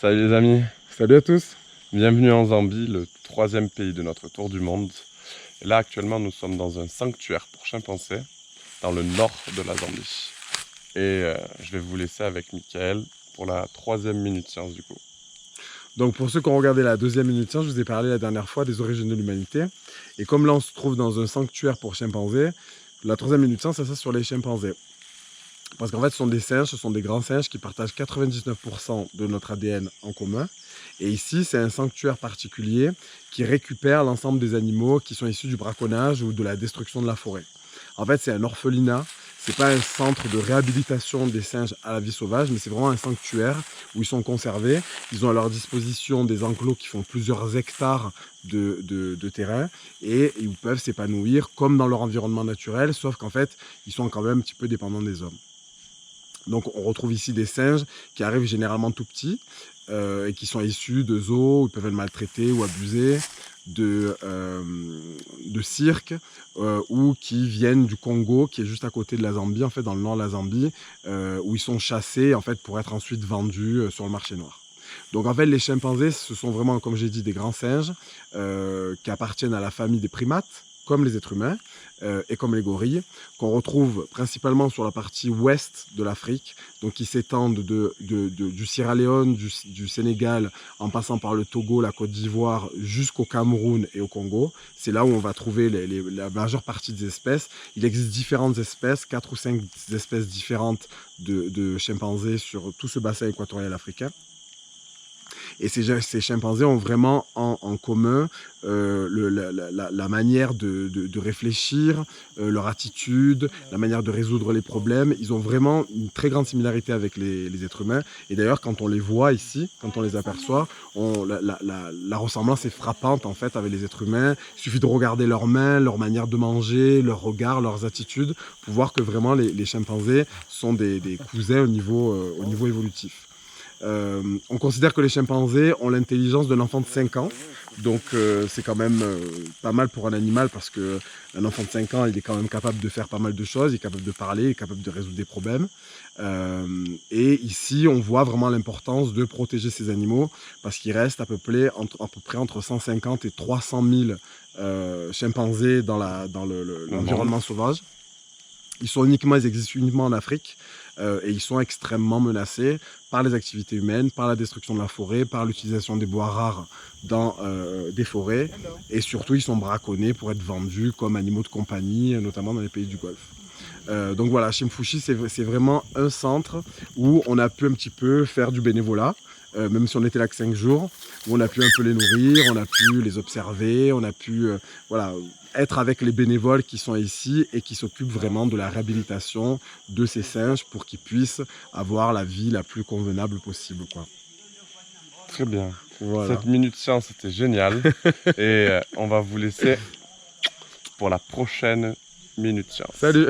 Salut les amis, Salut à tous. bienvenue en Zambie, le troisième pays de notre tour du monde. Et là actuellement nous sommes dans un sanctuaire pour chimpanzés, dans le nord de la Zambie. Et je vais vous laisser avec Michael pour la troisième minute science du coup. Donc pour ceux qui ont regardé la deuxième minute science, je vous ai parlé la dernière fois des origines de l'humanité. Et comme là on se trouve dans un sanctuaire pour chimpanzés, la troisième minute science, c'est ça sur les chimpanzés. Parce qu'en fait ce sont des singes, ce sont des grands singes qui partagent 99% de notre ADN en commun. Et ici c'est un sanctuaire particulier qui récupère l'ensemble des animaux qui sont issus du braconnage ou de la destruction de la forêt. En fait c'est un orphelinat. C'est pas un centre de réhabilitation des singes à la vie sauvage, mais c'est vraiment un sanctuaire où ils sont conservés. Ils ont à leur disposition des enclos qui font plusieurs hectares de terrain et ils peuvent s'épanouir comme dans leur environnement naturel, sauf qu'en fait, ils sont quand même un petit peu dépendants des hommes. Donc on retrouve ici des singes qui arrivent généralement tout petits et qui sont issus de zoos où ils peuvent être maltraités ou abusés, de cirques ou qui viennent du Congo, qui est juste à côté de la Zambie, en fait dans le nord de la Zambie, où ils sont chassés en fait pour être ensuite vendus sur le marché noir. Donc en fait les chimpanzés ce sont vraiment, comme j'ai dit, des grands singes qui appartiennent à la famille des primates, comme les êtres humains et comme les gorilles, qu'on retrouve principalement sur la partie ouest de l'Afrique, donc qui s'étendent du Sierra Leone, du Sénégal, en passant par le Togo, la Côte d'Ivoire, jusqu'au Cameroun et au Congo. C'est là où on va trouver la majeure partie des espèces. Il existe différentes espèces, 4 ou 5 espèces différentes de chimpanzés sur tout ce bassin équatorial africain. Et ces chimpanzés ont vraiment en commun la manière de réfléchir, leur attitude, la manière de résoudre les problèmes. Ils ont vraiment une très grande similarité avec les êtres humains. Et d'ailleurs, quand on les voit ici, quand on les aperçoit, la ressemblance est frappante en fait avec les êtres humains. Il suffit de regarder leurs mains, leur manière de manger, leur regard, leurs attitudes, pour voir que vraiment les chimpanzés sont des cousins au niveau évolutif. On considère que les chimpanzés ont l'intelligence d'un enfant de 5 ans. Donc c'est quand même pas mal pour un animal parce qu'un enfant de 5 ans, il est quand même capable de faire pas mal de choses, il est capable de parler, il est capable de résoudre des problèmes. Et ici, on voit vraiment l'importance de protéger ces animaux parce qu'il reste à peu près entre 150 et 300 000 chimpanzés dans l'environnement sauvage. Ils existent uniquement en Afrique et ils sont extrêmement menacés par les activités humaines, par la destruction de la forêt, par l'utilisation des bois rares dans des forêts et surtout ils sont braconnés pour être vendus comme animaux de compagnie, notamment dans les pays du Golfe. Donc voilà, Shimfushi c'est vraiment un centre où on a pu un petit peu faire du bénévolat. Même si on était là que 5 jours, où on a pu un peu les nourrir, on a pu les observer, on a pu voilà, être avec les bénévoles qui sont ici et qui s'occupent vraiment de la réhabilitation de ces singes pour qu'ils puissent avoir la vie la plus convenable possible, quoi. Très bien, Voilà. cette minute science était géniale et on va vous laisser pour la prochaine minute science. Salut!